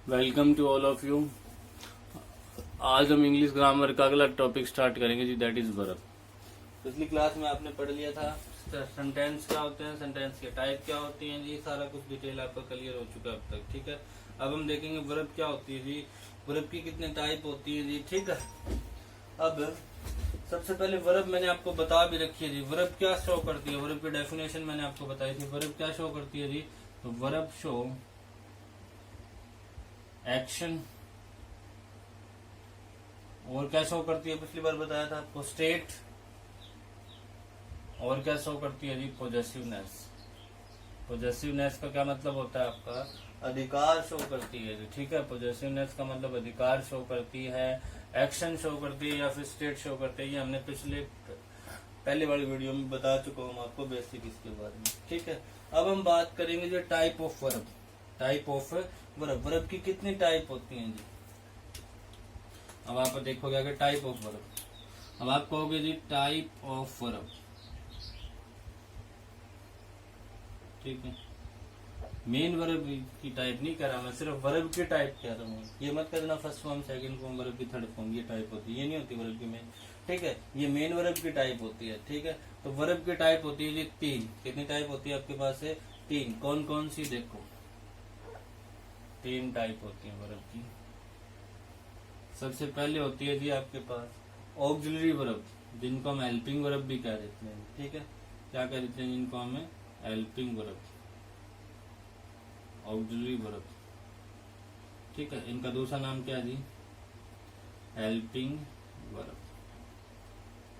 Welcome to all of you. आज हम English grammar का अगला टॉपिक स्टार्ट करेंगे जी, दैट इज वर्ब। पिछली क्लास में आपने पढ़ लिया था सेंटेंस क्या होते हैं, सेंटेंस के टाइप क्या होती हैं जी, सारा कुछ डिटेल आपका क्लियर हो चुका है अब तक। ठीक है, अब हम देखेंगे वर्ब क्या होती है जी, वर्ब की कितने टाइप होती है जी। ठीक है, अब सबसे पहले वर्ब मैंने आपको बता भी रखी है जी, वर्ब क्या शो करती है, वर्ब की डेफिनेशन मैंने आपको बताई थी। वर्ब क्या शो करती है जी, तो वर्ब शो एक्शन, और क्या शो करती है, पिछली बार बताया था आपको, स्टेट, और क्या शो करती है जी, पोजेसिवनेस। पोजेसिवनेस का क्या मतलब होता है आपका, अधिकार शो करती है जी। ठीक है, पोजेसिवनेस का मतलब अधिकार शो करती है, एक्शन शो करती है, या फिर स्टेट शो करती है। ये हमने पहले वाली वीडियो में बता चुका हूँ आपको बेसिक इसके बारे में। ठीक है, अब हम बात करेंगे जो type of verb. Type of verb, verb की कितनी टाइप होती है जी। अब आप देखोगे अगर टाइप ऑफ वर्ब, अब आप कहोगे जी टाइप ऑफ वर्ब। ठीक है, मेन वर्ब की टाइप नहीं कह रहा मैं, सिर्फ वर्ब की टाइप कह रहा हूँ। ये मत करना first form, second form, verb की थर्ड फॉर्म, ये टाइप होती है, ये नहीं होती वर्ब की मेन। ठीक है, ये मेन वर्ब की टाइप होती है। ठीक है, तो वर्ब की टाइप होती है जी तीन। कितनी टाइप होती है आपके पास है, तीन। कौन कौन सी, देखो तीन टाइप होती है वर्ब की। सबसे पहले होती है जी आपके पास ऑक्सिलरी वर्ब, जिनको हम हेल्पिंग वर्ब भी कह देते हैं। ठीक है, क्या कह देते हैं जिनको हमें, हेल्पिंग वर्ब, ऑक्सिलरी वर्ब। ठीक है, इनका दूसरा नाम क्या है जी, हेल्पिंग वर्ब।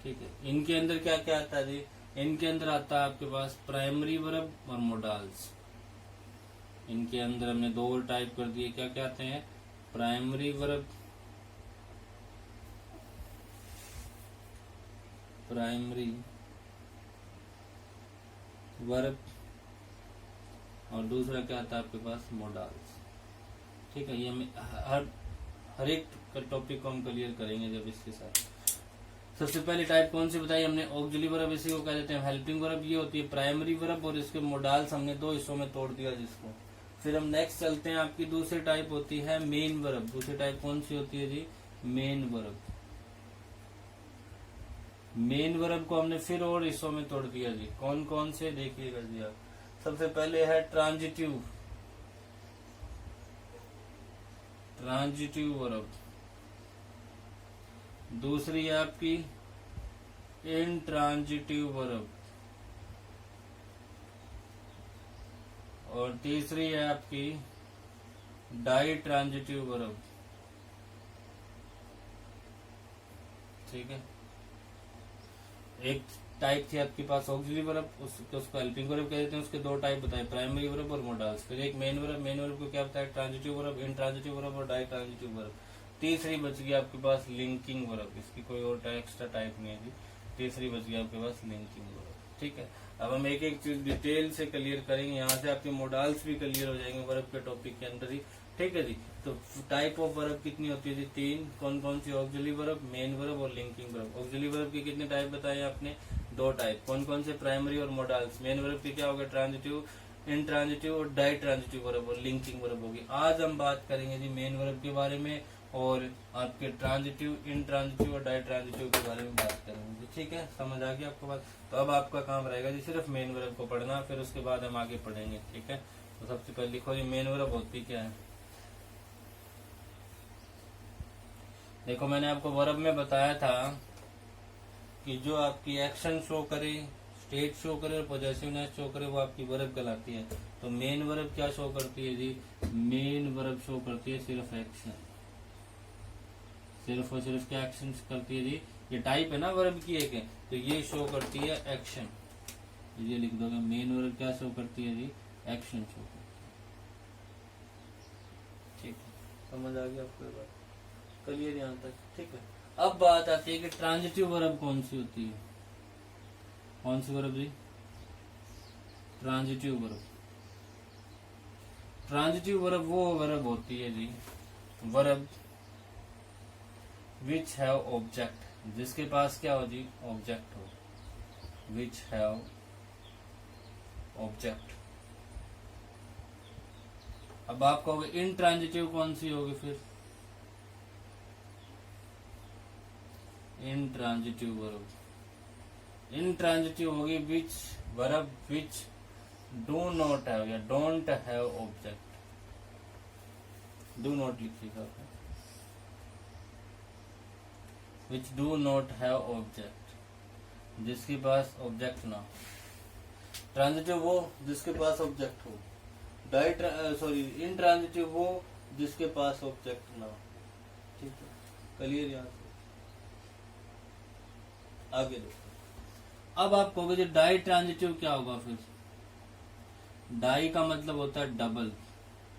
ठीक है, इनके अंदर क्या क्या आता है जी, इनके अंदर आता है आपके पास प्राइमरी वर्ब और मोडाल्स। इनके अंदर हमने दो और टाइप कर दिए, क्या क्या आते हैं, प्राइमरी वर्ब, प्राइमरी वर्ब, और दूसरा क्या आता है आपके पास, मोडाल्स। ठीक है, ये हर एक टॉपिक को हम क्लियर करेंगे जब इसके साथ। सबसे पहली टाइप कौन सी बताई हमने, ऑक्सिलरी वर्ब, इसी को कह देते हैं हेल्पिंग वर्ब। ये होती है प्राइमरी वर्ब, और इसके मोडाल्स हमने दो हिस्सों में तोड़ दिया जिसको। फिर हम नेक्स्ट चलते हैं, आपकी दूसरी टाइप होती है मेन वर्ब। दूसरी टाइप कौन सी होती है जी, मेन वर्ब। मेन वर्ब को हमने फिर और हिस्सों में तोड़ दिया जी। कौन कौन से, देखिएगा जी आप। सबसे पहले है ट्रांजिटिव, ट्रांजिटिव वर्ब। दूसरी है आपकी इंट्रांजिटिव वर्ब, और तीसरी है आपकी डाई ट्रांजिटिव वर्ब। ठीक है, एक टाइप थी आपके पास ऑक्सिलरी वर्ब, उसको हेल्पिंग वर्ब कह देते हैं। उसके दो टाइप बताए, प्राइमरी वर्ब और मोडाल्स। फिर एक मेन वर्ब, मेन वर्ब को क्या बताया, ट्रांजिटिव वर्ब, इंट्रांजिटिव वर्ब और डाई ट्रांजिटिव वर्ब। तीसरी बच गई आपके पास लिंकिंग वर्ब, इसकी कोई और एक्स्ट्रा टाइप नहीं है जी। तीसरी बच गई आपके पास लिंकिंग वर्ब। ठीक है, अब हम एक एक चीज डिटेल से क्लियर करेंगे, यहाँ से आपके मोडाल्स भी क्लियर हो जाएंगे वर्ब के टॉपिक के अंदर ही। ठीक है जी, तो टाइप ऑफ वर्ब कितनी होती है जी, तीन। कौन कौन सी, ऑक्सिलरी वर्ब, मेन वर्ब और लिंकिंग वर्ब। ऑक्सिलरी वर्ब की कितने टाइप बताए आपने, दो टाइप। कौन कौन से, प्राइमरी और मोडाल्स। मेन वर्ब की क्या होगा, ट्रांजिटिव, इंट्रांजिटिव और डाई ट्रांजिटिव वर्ब, और लिंकिंग वर्ब होगी। आज हम बात करेंगे जी मेन वर्ब के बारे में, और आपके ट्रांजिटिव, इंट्रांजिटिव और डाई ट्रांजिटिव के बारे में बात करेंगे। ठीक है, समझ आ गया आपको बात। तो अब आपका काम रहेगा जी सिर्फ मेन वर्ब को पढ़ना, फिर उसके बाद हम आगे पढ़ेंगे। ठीक है, तो सबसे पहले लिखो जी मेन वर्ब होती क्या है। देखो, मैंने आपको वर्ब में बताया था कि जो आपकी एक्शन शो करे, स्टेट शो करे और पॉजेसिवनेस शो करे, वो आपकी वर्ब कहलाती है। तो मेन वर्ब क्या शो करती है जी, मेन वर्ब शो करती है सिर्फ एक्शन, सिर्फ और सिर्फ क्या एक्शन करती है जी। ये टाइप है ना वर्ब की एक है, तो ये शो करती है एक्शन। ये लिख दोगे, मेन वर्ब क्या शो करती है जी, एक्शन शो करती है। ठीक है, समझ आ गया आपको बात, क्लियर यहाँ तक। ठीक है, अब बात आती है कि ट्रांजिटिव वर्ब कौन सी होती है। कौन सी वर्ब जी, ट्रांजिटिव वर्ब। ट्रांजिटिव वर्ब वो वर्ब होती है जी, वर्ब विच हैव ऑब्जेक्ट, जिसके पास क्या हो जी, ऑब्जेक्ट हो। विच हैव ऑब्जेक्ट, अब आप कहोगे इंट्रांजिटिव कौन सी होगी फिर? इंट्रांजिटिव वर्ब, इंट्रांजिटिव होगी which verb which do not have या don't have object. Do not लिखिएगा आपने, which do not have object, जिसके पास ऑब्जेक्ट ना हो। ट्रांजिटिव वो जिसके पास ऑब्जेक्ट हो, इंट्रांजिटिव वो जिसके पास ऑब्जेक्ट ना हो। ठीक है, क्लियर? यहाँ से आगे देखो। अब आप कहोगे जो डाई ट्रांजिटिव क्या होगा फिर? डाई का मतलब होता है डबल,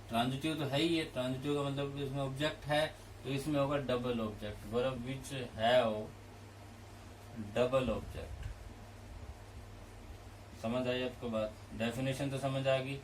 ट्रांजिटिव तो है ही है, ट्रांजिटिव का मतलब इसमें ऑब्जेक्ट है तो इसमें होगा double object, verb which have double object. समझ आई आपको बात? डेफिनेशन तो समझ आ गई।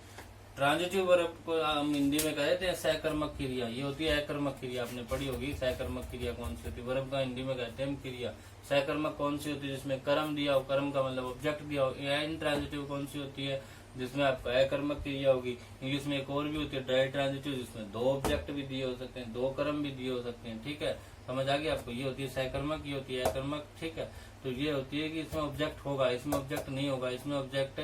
ट्रांजिटिव वर्ब को हम हिंदी में कहते हैं सहकर्मक क्रिया, ये होती है अकर्मक क्रिया, आपने पढ़ी होगी। सहकर्मक क्रिया कौन सी होती है? वर्ब का हिंदी में कहते हैं हम क्रिया। सहकर्मक कौन सी होती है? जिसमें कर्म दिया हो, कर्म का मतलब ऑब्जेक्ट दिया हो। इंट्रांजिटिव कौन सी होती है? जिसमें आपका अकर्मक क्रिया होगी। इंग्लिश में एक और भी होती है डाई ट्रांजिटिव, जिसमें दो ऑब्जेक्ट भी दिए हो सकते हैं, दो कर्म भी दिए हो सकते हैं। ठीक है, समझ आ गया आपको? ये होती है सहकर्मक, ये होती है अकर्मक। ठीक है, तो ये होती है कि इसमें ऑब्जेक्ट होगा, इसमें ऑब्जेक्ट नहीं होगा, इसमें ऑब्जेक्ट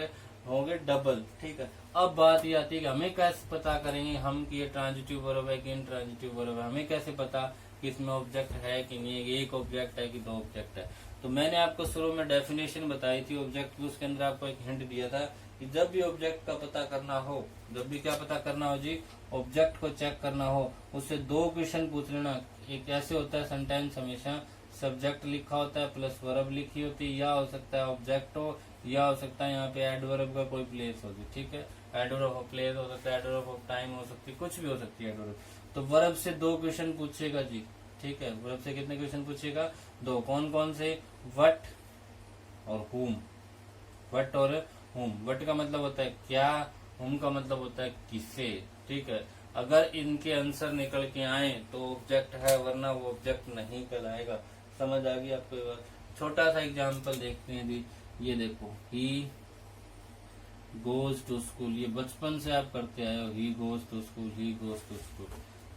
होंगे डबल। ठीक है, अब बात ये आती है कि हमें कैसे पता करेंगे हम कि ये ट्रांजिटिव वर्ब है कि इंट्रांजिटिव वर्ब है? हमें कैसे पता कि इसमें ऑब्जेक्ट है कि नहीं है, एक ऑब्जेक्ट है कि दो ऑब्जेक्ट है? तो मैंने आपको शुरू में डेफिनेशन बताई थी ऑब्जेक्ट की, उसके अंदर आपको एक हिंट दिया था कि जब भी ऑब्जेक्ट का पता करना हो, जब भी क्या पता करना हो जी, ऑब्जेक्ट को चेक करना हो, उससे दो क्वेश्चन पूछ लेना। एक ऐसे होता है सेंटेंस हमेशा सब्जेक्ट लिखा होता है प्लस वर्ब लिखी होती है, या हो सकता है ऑब्जेक्ट हो, या हो सकता है यहाँ पे एडवर्ब का कोई प्लेस होगी। ठीक है, एडवर्ब ऑफ प्लेस हो सकता है, एडवर्ब ऑफ टाइम हो सकती है, कुछ भी हो सकती है एडवर्ब। तो वर्ब से दो क्वेश्चन पूछेगा जी। ठीक है, वर्ब से कितने क्वेश्चन पूछेगा? दो। कौन कौन से? वट और हुम। वट और हुम। वट का मतलब होता है क्या, हुम का मतलब होता है किसे। ठीक है, अगर इनके आंसर निकल के आए तो ऑब्जेक्ट है, वरना वो ऑब्जेक्ट नहीं कहलाएगा। समझ आ गई आपको बात? छोटा सा एग्जाम्पल देखते हैं जी। ये देखो, ही गोज टू स्कूल, ये बचपन से आप करते आए हो, he goes to school, he goes to school.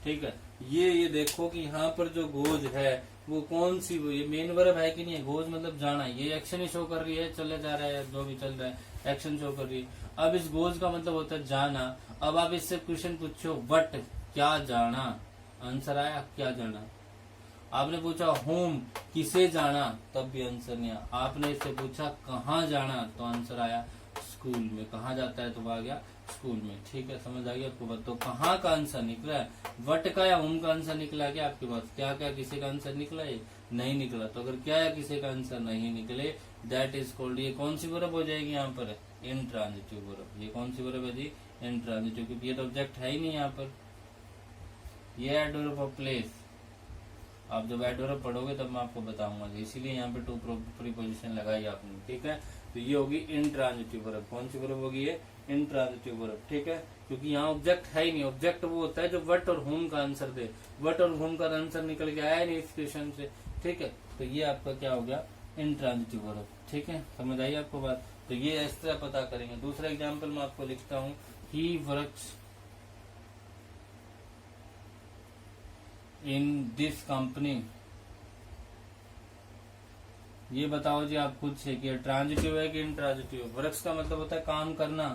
ठीक है, ये देखो कि यहाँ पर जो गोज है वो कौन सी, वो ये मेन वर्ब है कि नहीं है? गोज मतलब जाना, ये एक्शन ही शो कर रही है, चले जा रहा है, जो भी चल रहा है एक्शन शो कर रही है। अब इस गोज का मतलब होता है जाना। अब आप इससे क्वेश्चन पूछो वट, क्या जाना, आंसर आया क्या जाना। आपने पूछा होम, किसे जाना, तब भी आंसर नहीं आया। आपने इससे पूछा कहाँ जाना, तो आंसर आया स्कूल में। कहाँ जाता है तो आ गया स्कूल में। ठीक है, समझ आ गया आपको बात? तो कहाँ का आंसर निकला है? वट का या होम का आंसर निकला क्या आपके पास? क्या क्या किसी का आंसर निकला है? नहीं निकला। तो अगर क्या या किसी का आंसर नहीं निकले, दैट इज कॉल्ड, ये कौन सी वर्ब हो जाएगी यहाँ पर? Intransitive verb. ये कौन सी वर्ब है जी? इंट्रांजिटिव, क्योंकि ये तो ऑब्जेक्ट है ही नहीं यहाँ पर। ये एडवर्ब ऑफ प्लेस, आप जब एडवर्ब पढ़ोगे तब मैं आपको बताऊंगा, इसीलिए यहाँ पे टू प्रीपोजिशन लगाई आपने। ठीक है, तो ये होगी इंट्रांजिटिव वर्ब। कौन सी वर्ब होगी ये? Intransitive verb. ठीक है, क्योंकि यहाँ ऑब्जेक्ट है ही नहीं। ऑब्जेक्ट वो होता है जो वट और होम का आंसर दे। वट और होम का आंसर निकल के आया नहीं इस क्वेश्चन से। ठीक है, तो ये आपका क्या हो गया? Intransitive verb. ठीक है, समझ आई आपको बात? तो ये इस तरह पता करेंगे। दूसरा एग्जाम्पल मैं आपको लिखता हूँ, he works in this company. ये बताओ जी आप खुद से कि ट्रांजिटिव है कि इंट्रांजिटिव? वर्क्स का मतलब होता है काम करना।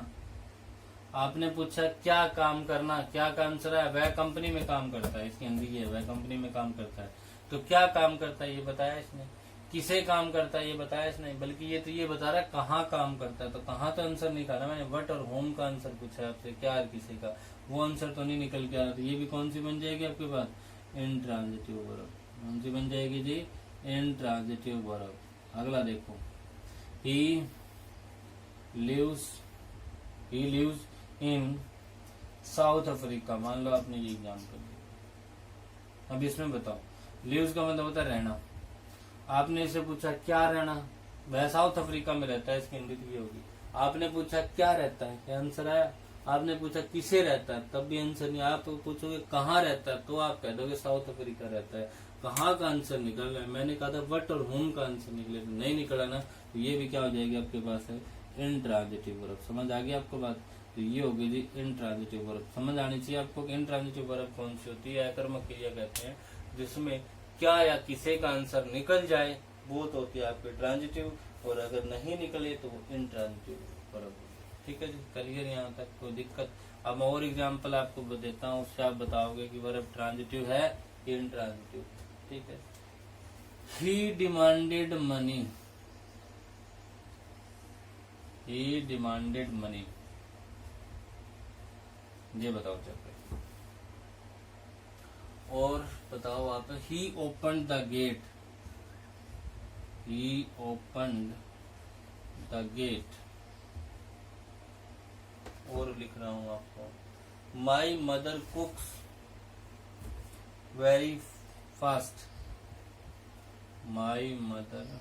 आपने पूछा क्या काम करना, क्या का आंसर है? वह कंपनी में काम करता है। इसकी हिंदी ये है, वह कंपनी में काम करता है। तो क्या काम करता है ये बताया इसने, किसे काम करता है ये बताया इसने, बल्कि ये तो ये बता रहा है कहाँ काम करता है। तो कहाँ तो आंसर निकाला मैंने, वट और होम का आंसर पूछा आपसे, क्या और किसे का, वो आंसर तो नहीं निकल के आ रहा। तो ये भी कौन सी बन जाएगी आपके पास? Intransitive verb. कौन सी बन जाएगी जी? Intransitive verb. अगला देखो, he lives in South Africa. मान लो आपने ये एग्जाम कर दिया। अब इसमें बताओ, लिव्स का मतलब होता है रहना। आपने इसे पूछा क्या रहना, वह साउथ अफ्रीका में रहता है, इसकी हिंदी ये होगी। आपने पूछा क्या रहता है, क्या आंसर आया? आपने पूछा किसे रहता है, तब भी आंसर नहीं। आप पूछोगे कहाँ रहता है, तो आप कह दोगे साउथ अफ्रीका रहता है। कहाँ का आंसर निकल रहा है? मैंने कहा था वट और होम का आंसर निकले, तो नहीं निकला ना। तो ये भी क्या हो जाएगी आपके पास है? Intransitive verb. समझ आ गई आपको बात? तो ये होगी जी इंट्रांजिटिव वर्ब। समझ आनी चाहिए आपको कि इंट्रांजिटिव वर्ब कौन सी होती है। अकर्मक क्रिया कहते हैं जिसमें क्या या किसे का आंसर निकल जाए, वो तो होती है आपकी ट्रांजिटिव, और अगर नहीं निकले तो वो इंट्रांजिटिव वर्ब। ठीक है जी, क्लियर यहाँ तक? कोई दिक्कत? अब मैं और एग्जाम्पल आपको देता हूँ, उससे आप बताओगे कि वर्ब ट्रांजिटिव है या इंट्रांजिटिव। ठीक है, he demanded money, he demanded money, ये बताओ चक्कर। और बताओ आप, he opened the gate, he opened the gate. और लिख रहा हूं आपको, my mother cooks very fast, my mother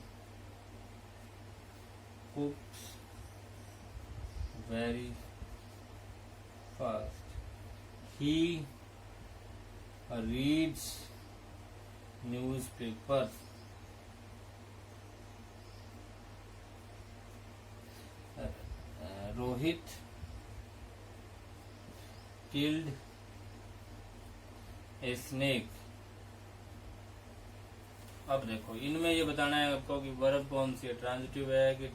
cooks very fast, he reads newspapers, Rohit killed a snake। अब देखो, इनमें ये बताना है आपको कि वर्ब कौन सी है, ट्रांजिटिव है कि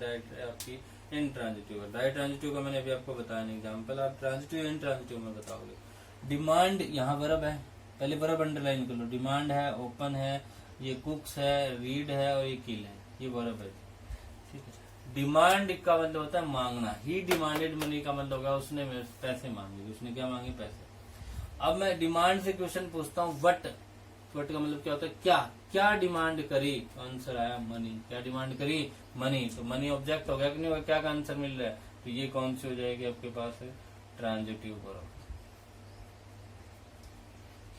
आपकी इंट्रांजिटिव है। डायट्रांजिटिव का मैंने अभी आपको बताया नहीं एग्जाम्पल, आप ट्रांजिटिव इंट्रांजिटिव में बताओगे। डिमांड यहाँ वर्ब है, पहले वर्ब अंडरलाइन कर लो। डिमांड है, ओपन है, ये कुक्स है, रीड है और ये किल है, ये वर्ब है। ठीक है, डिमांड का मतलब होता है मांगना। ही डिमांडेड मनी का मतलब होगा उसने पैसे मांगे। उसने क्या मांगे? पैसे। अब मैं डिमांड से क्वेश्चन पूछता हूँ, वट, वट का मतलब क्या होता है? क्या, क्या डिमांड करी? आंसर आया मनी। क्या डिमांड करी? मनी। तो मनी ऑब्जेक्ट हो गया कि नहीं? क्या का आंसर मिल रहा है? तो ये कौन सी हो जाएगी आपके पास? Transitive verb.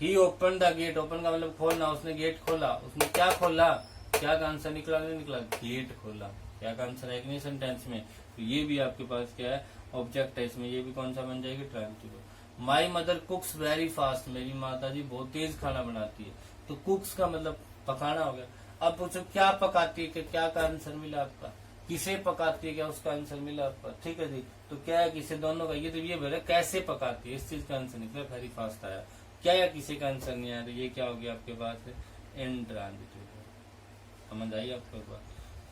He open the gate, open का मतलब खोलना, उसने गेट खोला। उसने क्या खोला? क्या का आंसर निकला? नहीं निकला, गेट खोला। क्या का आंसर है कि नहीं सेंटेंस में? तो ये भी आपके पास क्या है? ऑब्जेक्ट है इसमें। ये भी कौन सा बन जाएगी? ट्रांजिटिव। माई मदर कुक्स वेरी फास्ट, मेरी माता जी बहुत तेज खाना बनाती है। तो कुक्स का मतलब पकाना हो गया। अब पूछो क्या पकाती है, कि क्या का आंसर मिला आपका? किसे पकाती है, क्या उसका आंसर मिला आपका? ठीक है जी, तो क्या है किसे, दोनों का। ये तो ये बोले कैसे पकाती है, इस चीज का आंसर निकला, वेरी फास्ट आया। क्या या किसी का आंसर नहीं आया, तो ये क्या हो गया आपके पास? इंट्रांजिटिव। समझ आई आपको बात?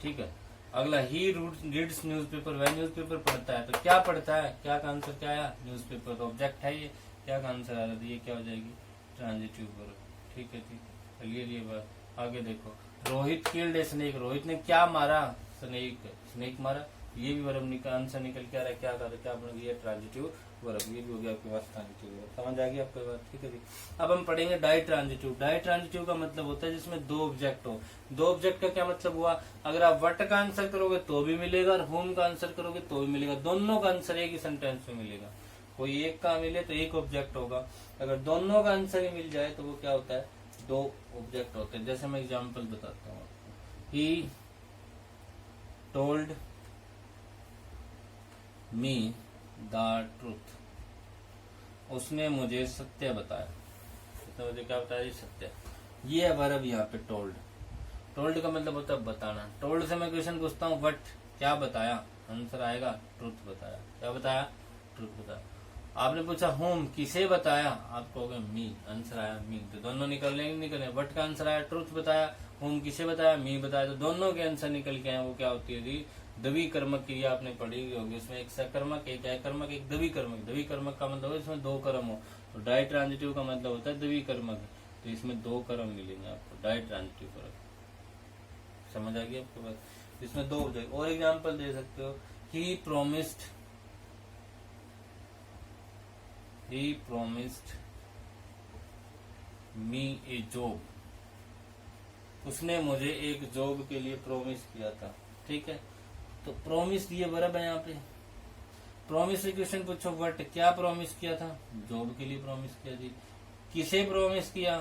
ठीक है, अगला, ही रीड्स न्यूज़पेपर, वह न्यूज़पेपर पढ़ता है। तो क्या पढ़ता है? क्या का आंसर क्या आया? न्यूज़पेपर। तो ऑब्जेक्ट है ये। क्या का आंसर आ रहा था? ये क्या हो जाएगी? Transitive verb. ठीक है, ठीक है, क्लियर ये बात? आगे देखो, Rohit killed a snake, Rohit ने क्या मारा? स्नेक, स्नेक मारा। ये भी वर्ब का आंसर निकल के आ रहा है। क्या था? क्या बन गया? Transitive verb. ये भी हो गया आपके पास ट्रांजिटिव वर्ब। समझ आ गई आपको बात? ठीक है जी। अब हम पढ़ेंगे डाई ट्रांजिटिव। डाई ट्रांजिटिव का मतलब होता है जिसमें दो ऑब्जेक्ट हो। दो ऑब्जेक्ट का क्या मतलब हुआ? अगर आप वट का आंसर करोगे तो भी मिलेगा, और होम का आंसर करोगे तो भी मिलेगा। दोनों का आंसर एक ही सेंटेंस में मिलेगा। कोई एक का मिले तो एक ऑब्जेक्ट होगा, अगर दोनों का आंसर ही मिल जाए तो वो क्या होता है? दो ऑब्जेक्ट होते हैं। जैसे मैं एग्जांपल बताता हूँ आपको। He told me the truth, उसने मुझे सत्य बताया। तो मुझे क्या बताया? ये सत्य। ये है वर्ब यहाँ पे टोल्ड। टोल्ड का मतलब होता है बताना। टोल्ड से मैं क्वेश्चन पूछता हूँ, वट, क्या बताया? आंसर आएगा ट्रुथ बताया। क्या बताया? ट्रुथ बताया। आपने पूछा होम, किसे बताया? आप कहोगे मी, आंसर आया मी। तो दोनों निकल लेंगे, निकले। वट का आंसर आया ट्रुथ बताया, होम किसे बताया? मी बताया। तो दोनों के आंसर निकल के आए। वो क्या होती है जी? द्वि कर्मक क्रिया आपने पढ़ी होगी। इसमें एक सकर्मक, एक अकर्मक, एक द्वि कर्मक। द्वि कर्मक का मतलब है इसमें दो कर्म हो। तो डाई ट्रांजिटिव का मतलब होता है द्वि कर्मक। तो इसमें दो कर्म मिलेंगे आपको डाई ट्रांजिटिव पर। समझ आ गई आपको बात? इसमें दो हो जाएगा। और एग्जाम्पल दे सकते हो, ही promised me a job, उसने मुझे एक जॉब के लिए प्रॉमिस किया था। ठीक है, तो प्रॉमिस ये वर्ब है यहाँ पे। प्रॉमिस से क्वेश्चन पूछो, वट, क्या प्रॉमिस किया था? जॉब के लिए प्रॉमिस किया जी। किसे प्रॉमिस किया?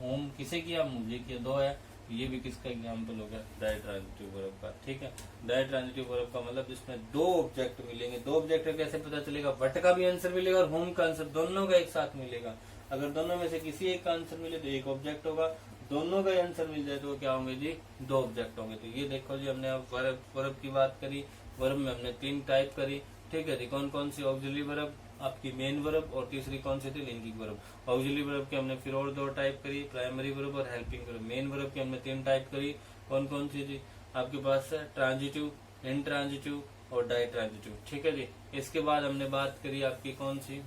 होम, किसे किया? मुझे किया। दो है, ये भी किसका एग्जाम्पल हो गया? डाई ट्रांजिटिव वर्ब का। ठीक है, डाई ट्रांजिटिव वर्ब का मतलब जिसमें दो ऑब्जेक्ट मिलेंगे। दो ऑब्जेक्ट का कैसे पता चलेगा? वट का भी आंसर मिलेगा और होम का आंसर, दोनों का एक साथ मिलेगा। अगर दोनों में से किसी एक का आंसर मिले तो एक ऑब्जेक्ट होगा, दोनों का आंसर मिल जाए तो क्या होंगे जी? दो ऑब्जेक्ट होंगे। तो ये देखो जी, हमने अब वर्ब की बात करी, वर्ब में हमने 3 टाइप करी, ठीक है जी। कौन कौन सी? ऑक्सिलरी वर्ब, आपकी मेन वर्ब, और तीसरी कौन सी थी? Linking verb. ऑक्सिलरी वर्ब के हमने फिर और 2 टाइप करी, प्राइमरी वर्ब और हेल्पिंग वर्ब। मेन वर्ब की हमने 3 टाइप करी, कौन कौन सी जी? आपके पास है ट्रांजिटिव, इंट्रांजिटिव और डाई ट्रांजिटिव, ठीक है जी। इसके बाद हमने बात करी आपकी कौन सी?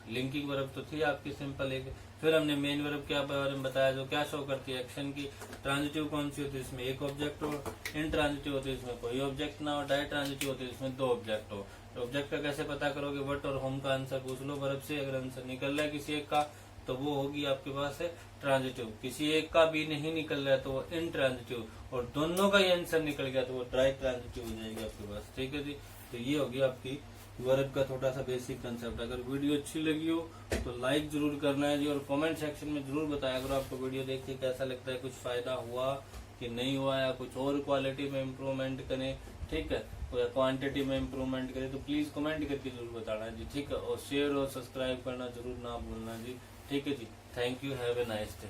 लिंकिंग वर्ब तो थी आपकी सिंपल एक। फिर हमने मेन वर्ब के बारे में बताया जो क्या शो करती है एक्शन की। ट्रांजिटिव कौन सी होती है? इसमें एक ऑब्जेक्ट हो। इंट्रांजिटिव होती है इसमें कोई ऑब्जेक्ट ना हो। डाई ट्रांजिटिव होती है इसमें 2 ऑब्जेक्ट हो। ऑब्जेक्ट का कैसे पता करोगे? व्हाट और होम का आंसर पूछ लो वर्ब से। अगर आंसर निकल रहा है किसी एक का तो वो होगी आपके पास है ट्रांजिटिव। किसी एक का भी नहीं निकल रहा है तो वो इंट्रांजिटिव, और दोनों का ही आंसर निकल गया तो वो डाई ट्रांजिटिव हो जाएगी आपके पास, ठीक है जी। तो ये होगी आपकी वर्ब का थोड़ा सा बेसिक कंसेप्ट। अगर वीडियो अच्छी लगी हो तो लाइक जरूर करना है जी, और कमेंट सेक्शन में जरूर बताया अगर आपको वीडियो देख के कैसा लगता है, कुछ फायदा हुआ कि नहीं हुआ, या कुछ और क्वालिटी में इम्प्रूवमेंट करें, ठीक है, या क्वांटिटी में इम्प्रूवमेंट करें, तो प्लीज कमेंट करके जरूर बताना जी, ठीक है। और शेयर और सब्सक्राइब करना जरूर ना भूलना जी, ठीक है जी। Thank you, have a nice day.